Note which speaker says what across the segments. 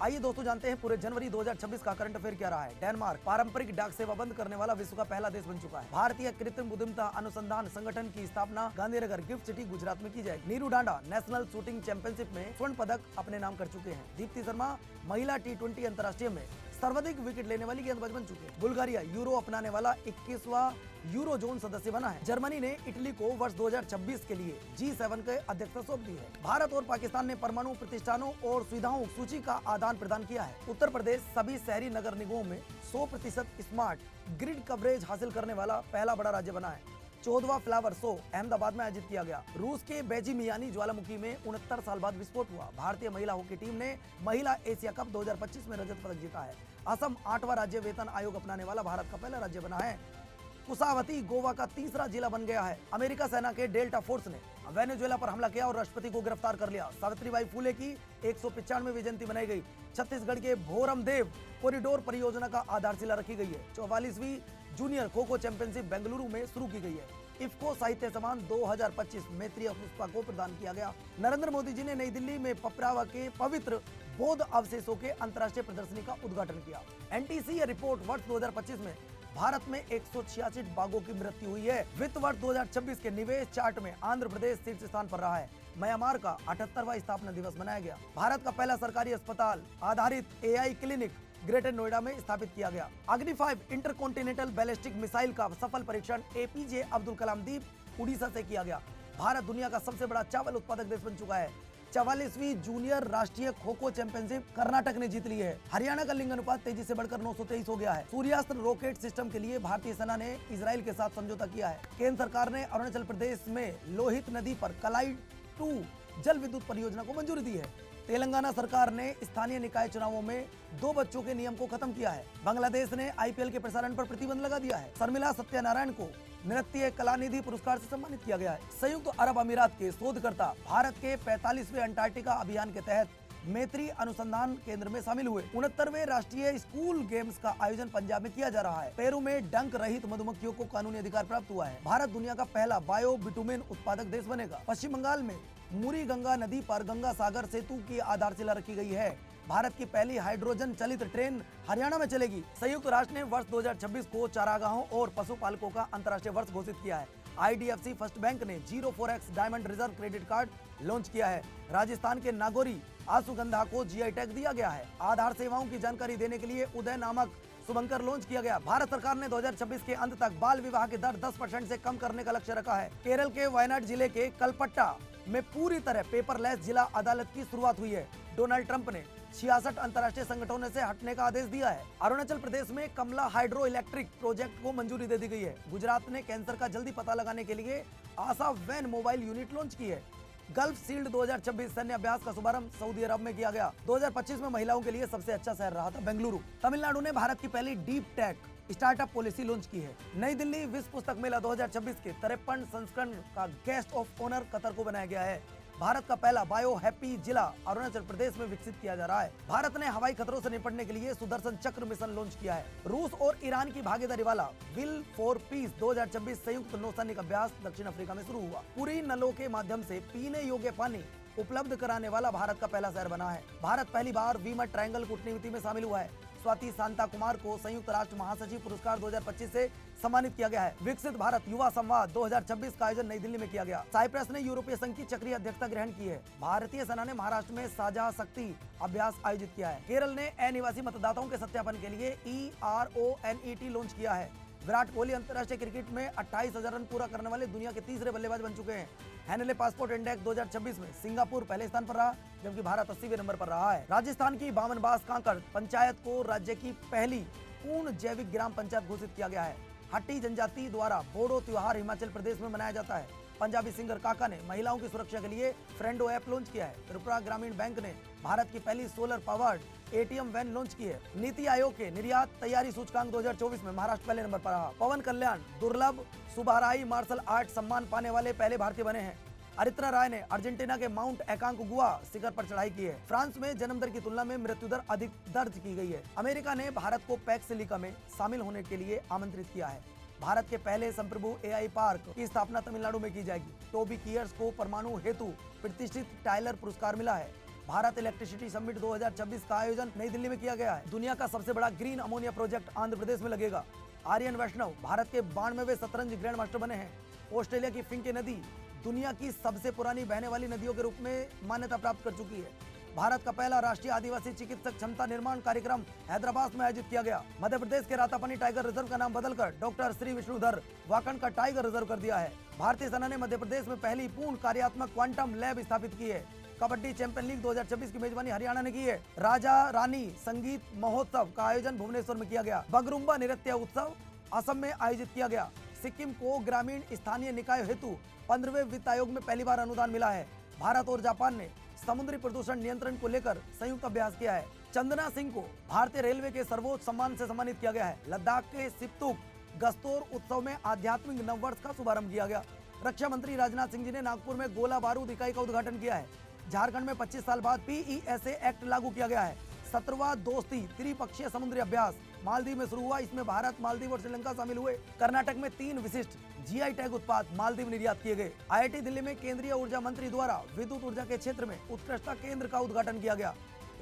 Speaker 1: आइए दोस्तों जानते हैं पूरे जनवरी 2026 का करंट अफेयर क्या रहा है। डेनमार्क पारंपरिक डाक सेवा बंद करने वाला विश्व का पहला देश बन चुका है। भारतीय कृत्रिम बुद्धिमत्ता अनुसंधान संगठन की स्थापना गांधीनगर गिफ्ट सिटी गुजरात में की जाएगी। नीरू डांडा नेशनल शूटिंग चैंपियनशिप में स्वर्ण पदक अपने नाम कर चुके हैं। दीप्ति शर्मा महिला T20 अंतर्राष्ट्रीय में सर्वाधिक विकेट लेने वाली गेंदबाज बन चुके हैं। बुल्गारिया यूरो अपनाने वाला 21वां यूरो जोन सदस्य बना है। जर्मनी ने इटली को वर्ष 2026 के लिए G7 के अध्यक्षता सौंप दी है। भारत और पाकिस्तान ने परमाणु प्रतिष्ठानों और सुविधाओं सूची का आदान प्रदान किया है। उत्तर प्रदेश सभी शहरी नगर निगमों में 100% स्मार्ट ग्रिड कवरेज हासिल करने वाला पहला बड़ा राज्य बना है। 14वां फ्लावर शो अहमदाबाद में आयोजित किया गया। रूस के बेजिमियानी ज्वालामुखी में 69 साल बाद विस्फोट हुआ। भारतीय महिला हॉकी टीम ने महिला एशिया कप 2025 में रजत पदक जीता है। असम 8वां राज्य वेतन आयोग अपनाने वाला भारत का पहला राज्य बना है। कुसावती गोवा का तीसरा जिला बन गया है। अमेरिका सेना के डेल्टा फोर्स ने वेनेजुएला पर हमला किया और राष्ट्रपति को गिरफ्तार कर लिया। सावित्रीबाई फुले की 195वीं जयंती मनाई गई। छत्तीसगढ़ के भोरमदेव कॉरिडोर परियोजना का आधारशिला रखी गई है। 44वीं जूनियर खो खो चैंपियनशिप बेंगलुरु में शुरू की गई है। इफ्को साहित्य सम्मान 2025 मैत्रेय पुष्पा को प्रदान किया गया। नरेंद्र मोदी जी ने नई दिल्ली में पपरावा के पवित्र बौद्ध अवशेषों के अंतर्राष्ट्रीय प्रदर्शनी का उद्घाटन किया। एनटीसी रिपोर्ट वर्ष 2025 में भारत में 186 बाघों की मृत्यु हुई है। वित्त वर्ष 2026 के निवेश चार्ट में आंध्र प्रदेश शीर्ष स्थान पर रहा है। म्यांमार का 78वां स्थापना दिवस मनाया गया। भारत का पहला सरकारी अस्पताल आधारित AI क्लिनिक ग्रेटर नोएडा में स्थापित किया गया। अग्नि 5 इंटरकॉन्टिनेंटल बैलिस्टिक मिसाइल का सफल परीक्षण APJ अब्दुल कलाम द्वीप उड़ीसा से किया गया। भारत दुनिया का सबसे बड़ा चावल उत्पादक देश बन चुका है। 44वीं जूनियर राष्ट्रीय खो खो चैंपियनशिप कर्नाटक ने जीत ली है। हरियाणा का लिंग अनुपात तेजी से बढ़कर 923 हो गया है। सूर्यास्त्र रॉकेट सिस्टम के लिए भारतीय सेना ने इजराइल के साथ समझौता किया है। केंद्र सरकार ने अरुणाचल प्रदेश में लोहित नदी पर कलाई 2 जल विद्युत परियोजना को मंजूरी दी है। तेलंगाना सरकार ने स्थानीय निकाय चुनावों में 2 बच्चों के नियम को खत्म किया है। बांग्लादेश ने IPL के प्रसारण पर प्रतिबंध लगा दिया है। शर्मिला सत्यनारायण को नृत्य कलानिधि पुरस्कार से सम्मानित किया गया है। संयुक्त अरब अमीरात के शोधकर्ता भारत के 45वें अंटार्कटिका अभियान के तहत मैत्री अनुसंधान केंद्र में शामिल हुए। 69वें राष्ट्रीय स्कूल गेम्स का आयोजन पंजाब में किया जा रहा है। पेरू में डंक रहित मधुमक्खियों को कानूनी अधिकार प्राप्त हुआ है। भारत दुनिया का पहला बायो बिटुमेन उत्पादक देश बनेगा। पश्चिम बंगाल में मुरी गंगा नदी पर गंगा सागर सेतु की आधारशिला रखी गई है। भारत की पहली हाइड्रोजन चलित ट्रेन हरियाणा में चलेगी। संयुक्त राष्ट्र ने वर्ष 2026 को चारागाहों और पशुपालकों का अंतर्राष्ट्रीय वर्ष घोषित किया है। IDFC फर्स्ट बैंक ने 04X diamond reserve credit card launch किया है। राजस्थान के नागौरी आसुगंधा को GI टैग दिया गया है। आधार सेवाओं की जानकारी देने के लिए उदय नामक शुभंकर लॉन्च किया गया। भारत सरकार ने 2026 के अंत तक बाल विवाह की दर 10% से कम करने का लक्ष्य रखा है। केरल के वायनाड जिले के कलपट्टा में पूरी तरह पेपरलेस जिला अदालत की शुरुआत हुई है। डोनाल्ड ट्रंप ने 66 अंतर्राष्ट्रीय संगठनों से हटने का आदेश दिया है। अरुणाचल प्रदेश में कमला हाइड्रो इलेक्ट्रिक प्रोजेक्ट को मंजूरी दे दी गई है। गुजरात ने कैंसर का जल्दी पता लगाने के लिए आशा वैन मोबाइल यूनिट लॉन्च की है। गल्फ शील्ड 2026 सैन्य अभ्यास का शुभारंभ सऊदी अरब में किया गया। 2025 में महिलाओं के लिए सबसे अच्छा शहर रहा था बेंगलुरु। तमिलनाडु ने भारत की पहली deep tech startup policy launch की है। नई दिल्ली विश्व पुस्तक मेला 2026 के 53 संस्करण का गेस्ट ऑफ ऑनर कतर को बनाया गया है। भारत का पहला बायो हैप्पी जिला अरुणाचल प्रदेश में विकसित किया जा रहा है। भारत ने हवाई खतरों से निपटने के लिए सुदर्शन चक्र मिशन लॉन्च किया है। रूस और ईरान की भागीदारी वाला विल फॉर पीस 2026 संयुक्त नौसैनिक अभ्यास दक्षिण अफ्रीका में शुरू हुआ। पूरी नलों के माध्यम से पीने योग्य पानी उपलब्ध कराने वाला भारत का पहला शहर बना है। भारत पहली बार वीमर ट्रायंगल कूटनीति में शामिल हुआ है। स्वाति शांता कुमार को संयुक्त राष्ट्र महासचिव पुरस्कार 2025 से सम्मानित किया गया है। विकसित भारत युवा संवाद 2026 का आयोजन नई दिल्ली में किया गया। साइप्रस ने यूरोपीय संघ की चक्रीय अध्यक्षता ग्रहण की है। भारतीय सेना ने महाराष्ट्र में साझा शक्ति अभ्यास आयोजित किया है। केरल ने अनिवासी मतदाताओं के सत्यापन के लिए ERONET लॉन्च किया है। विराट कोहली अंतर्राष्ट्रीय क्रिकेट में 28,000 रन पूरा करने वाले दुनिया के तीसरे बल्लेबाज बन चुके हैं। हैनले पासपोर्ट इंडेक्स 2026 में सिंगापुर पहले स्थान पर रहा, जबकि भारत 80वें नंबर पर रहा है। राजस्थान की बामनबास कांकड़ पंचायत को राज्य की पहली पूर्ण जैविक ग्राम पंचायत घोषित किया गया है। हट्टी जनजाति द्वारा बोडो त्योहार हिमाचल प्रदेश में मनाया जाता है। पंजाबी सिंगर काका ने महिलाओं की सुरक्षा के लिए फ्रेंडो ऐप लॉन्च किया है। त्रिपुरा ग्रामीण बैंक ने भारत की पहली solar powered ATM van launch की है। नीति आयोग के निर्यात तैयारी सूचकांक 2024 में महाराष्ट्र पहले नंबर पर रहा। पवन कल्याण दुर्लभ सुबाराई मार्शल आर्ट सम्मान पाने वाले पहले भारतीय बने हैं। अरित्रा राय ने अर्जेंटीना के माउंट एकांकगुआ शिखर पर चढ़ाई की है। फ्रांस में जन्म दर की तुलना में मृत्यु दर अधिक दर्ज की गई है। अमेरिका ने भारत को पैक्स सिलिका में शामिल होने के लिए आमंत्रित किया है। भारत के पहले संप्रभु AI पार्क की स्थापना तमिलनाडु में की जाएगी। टोबी कियर्स को परमाणु हेतु प्रतिष्ठित टाइलर पुरस्कार मिला है। भारत इलेक्ट्रिसिटी समिट 2026 का आयोजन नई दिल्ली में किया गया है। दुनिया का सबसे बड़ा green ammonia project Andhra Pradesh में लगेगा। आर्यन वैष्णव भारत के 92वें शतरंज ग्रैंड मास्टर बने हैं। ऑस्ट्रेलिया की फिंके नदी दुनिया की सबसे पुरानी बहने वाली नदियों के रूप में मान्यता प्राप्त कर चुकी है। भारत का पहला राष्ट्रीय आदिवासी चिकित्सक क्षमता निर्माण कार्यक्रम हैदराबाद में आयोजित किया गया। मध्य प्रदेश के रातापानी टाइगर रिजर्व का नाम बदलकर डॉक्टर श्री विष्णुधर वाकण का टाइगर रिजर्व कर दिया है। भारतीय सेना ने मध्य प्रदेश में पहली पूर्ण कार्यात्मक क्वांटम लैब स्थापित की है। कबड्डी चैंपियन लीग 2026 की मेजबानी हरियाणा ने की है। राजा रानी संगीत महोत्सव का आयोजन भुवनेश्वर में किया गया। बगरुम्बा नृत्य उत्सव असम में आयोजित किया गया। सिक्किम को ग्रामीण स्थानीय निकाय हेतु 15वें वित्त आयोग में पहली बार अनुदान मिला है। भारत और जापान ने समुद्री प्रदूषण नियंत्रण को लेकर संयुक्त अभ्यास किया है। चंदना सिंह को भारतीय रेलवे के सर्वोच्च सम्मान से सम्मानित किया गया है। लद्दाख के सिप्तुक गस्तोर उत्सव में आध्यात्मिक नववर्ष का शुभारंभ किया गया। रक्षा मंत्री राजनाथ सिंह जी ने नागपुर में गोला बारूद इकाई का उद्घाटन किया है। झारखंड में 25 साल बाद PESA एक्ट लागू किया गया है। 17वां दोस्ती त्रिपक्षीय समुद्री अभ्यास मालदीव में शुरू हुआ। इसमें भारत, मालदीव और श्रीलंका शामिल हुए। कर्नाटक में 3 विशिष्ट GI टैग उत्पाद मालदीव निर्यात किए गए। IIT दिल्ली में केंद्रीय ऊर्जा मंत्री द्वारा विद्युत ऊर्जा के क्षेत्र में उत्कृष्टता केंद्र का उद्घाटन किया गया।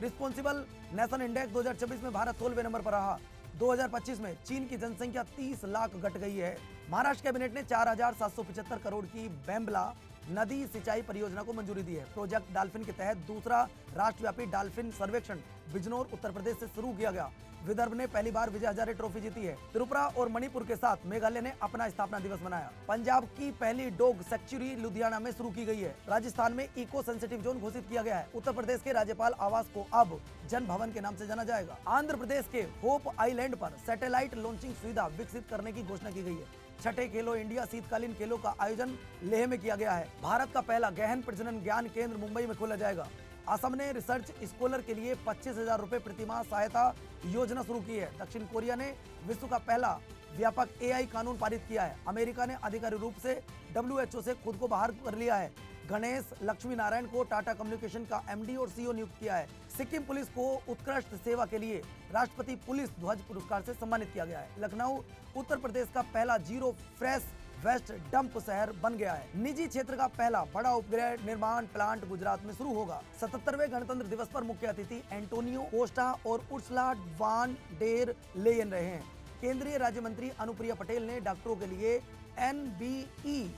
Speaker 1: रिस्पॉन्सिबल नेशन इंडेक्स 2026 में भारत 16वें नंबर पर रहा। 2025 में चीन की जनसंख्या 30 लाख घट गई है। महाराष्ट्र कैबिनेट ने 4775 करोड़ की बेम्बला नदी सिंचाई परियोजना को मंजूरी दी है। प्रोजेक्ट डॉल्फिन के तहत दूसरा राष्ट्रव्यापी डॉल्फिन सर्वेक्षण बिजनौर उत्तर प्रदेश से शुरू किया गया। विदर्भ ने पहली बार विजय हजारे ट्रॉफी जीती है। त्रिपुरा और मणिपुर के साथ मेघालय ने अपना स्थापना दिवस मनाया। पंजाब की पहली डॉग सैंक्चुरी लुधियाना में शुरू की गई है। राजस्थान में इको सेंसिटिव जोन घोषित किया गया है। उत्तर प्रदेश के राज्यपाल आवास को अब जन भवन के नाम से जाना जाएगा। आंध्र प्रदेश के होप आइलैंड पर सैटेलाइट लॉन्चिंग सुविधा विकसित करने की घोषणा की गई है। छठे खेलो इंडिया शीतकालीन खेलों का आयोजन लेह में किया गया है। भारत का पहला गहन प्रजनन ज्ञान केंद्र मुंबई में खोला जाएगा। असम ने रिसर्च स्कॉलर के लिए 25,000 रुपए प्रतिमाह सहायता योजना शुरू की है। दक्षिण कोरिया ने विश्व का पहला व्यापक AI कानून पारित किया है। अमेरिका ने आधिकारिक रूप से WHO से खुद को बाहर कर लिया है। गणेश लक्ष्मी नारायण को टाटा कम्युनिकेशन का MD और CEO नियुक्त किया है। सिक्किम पुलिस को उत्कृष्ट सेवा के लिए राष्ट्रपति पुलिस ध्वज पुरस्कार से सम्मानित किया गया है। लखनऊ उत्तर प्रदेश का पहला जीरो फ्रेश वेस्ट डंप शहर बन गया है। निजी क्षेत्र का पहला बड़ा उपग्रह निर्माण प्लांट गुजरात में शुरू होगा। 77वें गणतंत्र दिवस पर मुख्य अतिथि एंटोनियो कोस्टा और उर्सुला वान डेर लेयन रहे हैं। केंद्रीय राज्य मंत्री अनुप्रिया पटेल ने डॉक्टरों के लिए NBE-MSAI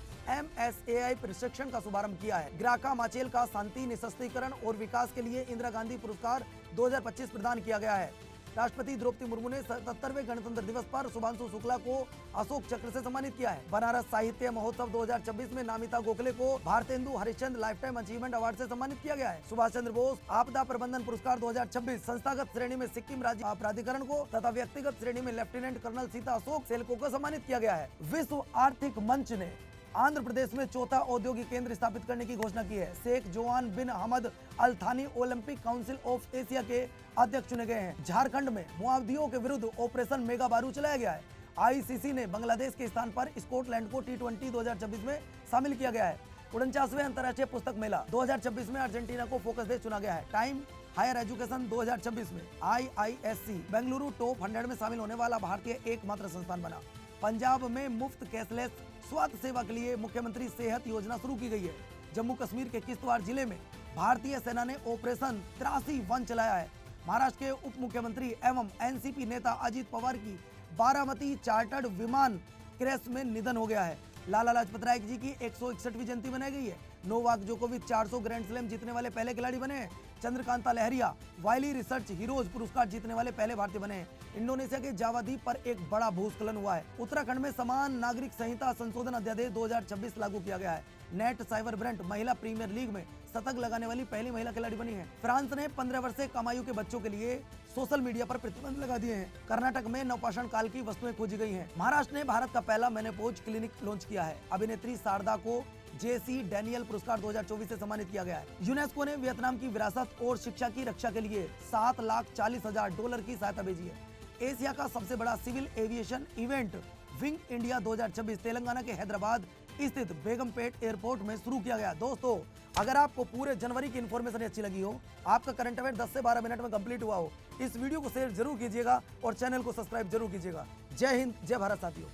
Speaker 1: प्रशिक्षण का शुभारंभ किया है। ग्राका माचेल का शांति, निःशस्त्रीकरण और विकास के लिए इंदिरा गांधी पुरस्कार 2025 प्रदान किया गया है। राष्ट्रपति द्रौपदी मुर्मू ने 77वें गणतंत्र दिवस पर शुभांशु शुक्ला को अशोक चक्र से सम्मानित किया है। बनारस साहित्य महोत्सव 2026 में नामिता गोखले को Bharatendu Harishchandra lifetime achievement award से सम्मानित किया गया है। सुभाष चंद्र बोस आपदा प्रबंधन पुरस्कार 2026 संस्थागत श्रेणी में सिक्किम राज्य प्राधिकरण को तथा व्यक्तिगत श्रेणी में लेफ्टिनेंट कर्नल सीता अशोक सेल्को को सम्मानित किया गया है। विश्व आर्थिक मंच ने आंध्र प्रदेश में चौथा औद्योगिक केंद्र स्थापित करने की घोषणा की है। शेख जोआन बिन अहमद अल थानी ओलंपिक काउंसिल ऑफ एशिया के अध्यक्ष चुने गए हैं। झारखंड में माओवादियों के विरुद्ध ऑपरेशन मेगा बारू चलाया गया है। ICC ने बांग्लादेश के स्थान पर स्कॉटलैंड को T20 2026 में शामिल किया गया है। 49वें अंतर्राष्ट्रीय पुस्तक मेला 2026 में अर्जेंटीना को फोकस देश चुना गया है। टाइम हायर एजुकेशन 2026 में IISc बेंगलुरु टॉप 100 में शामिल होने वाला भारतीय एकमात्र संस्थान बना। पंजाब में मुफ्त कैशलेस स्वास्थ्य सेवा के लिए मुख्यमंत्री सेहत योजना शुरू की गई है। जम्मू कश्मीर के किश्तवाड़ जिले में भारतीय सेना ने ऑपरेशन 83-1 चलाया है। महाराष्ट्र के उप मुख्यमंत्री एवं NCP नेता अजित पवार की बारामती चार्टर्ड विमान क्रैश में निधन हो गया है। लाला लाजपत राय जी की 161वीं जयंती मनाई गई है। नोवाक जोकोविच 400 ग्रैंड स्लैम जीतने वाले पहले खिलाड़ी बने हैं। चंद्रकांता लहरिया वाइली रिसर्च हीरोज पुरस्कार जीतने वाले पहले भारतीय बने हैं। इंडोनेशिया के जावा द्वीप पर एक बड़ा भूस्खलन हुआ है। उत्तराखंड में समान नागरिक संहिता संशोधन अध्यादेश 2026 लागू किया गया है। नेट साइबर ब्रेंट महिला प्रीमियर लीग में शतक लगाने वाली पहली महिला खिलाड़ी बनी है। फ्रांस ने 15 वर्षीय कम आयु के बच्चों के लिए सोशल मीडिया पर प्रतिबंध लगा दिए हैं। कर्नाटक में नवपाषाण काल की वस्तुएं खोजी गई हैं। महाराष्ट्र ने भारत का पहला मेनोपॉज क्लिनिक लॉन्च किया है। अभिनेत्री शारदा को JC डैनियल पुरस्कार 2024 से सम्मानित किया गया है। यूनेस्को ने वियतनाम की विरासत और शिक्षा की रक्षा के लिए $7,40,000 की सहायता भेजी है। एशिया का सबसे बड़ा civil aviation event wing India 2026 Telangana के हैदराबाद स्थित बेगमपेट एयरपोर्ट में शुरू किया गया। दोस्तों, अगर आपको पूरे जनवरी की इन्फॉर्मेशन अच्छी लगी हो, आपका करंट अफेयर 10 से 12 मिनट में कंप्लीट हुआ हो, इस वीडियो को शेयर जरूर कीजिएगा और चैनल को सब्सक्राइब जरूर कीजिएगा। जय हिंद, जय भारत साथियों।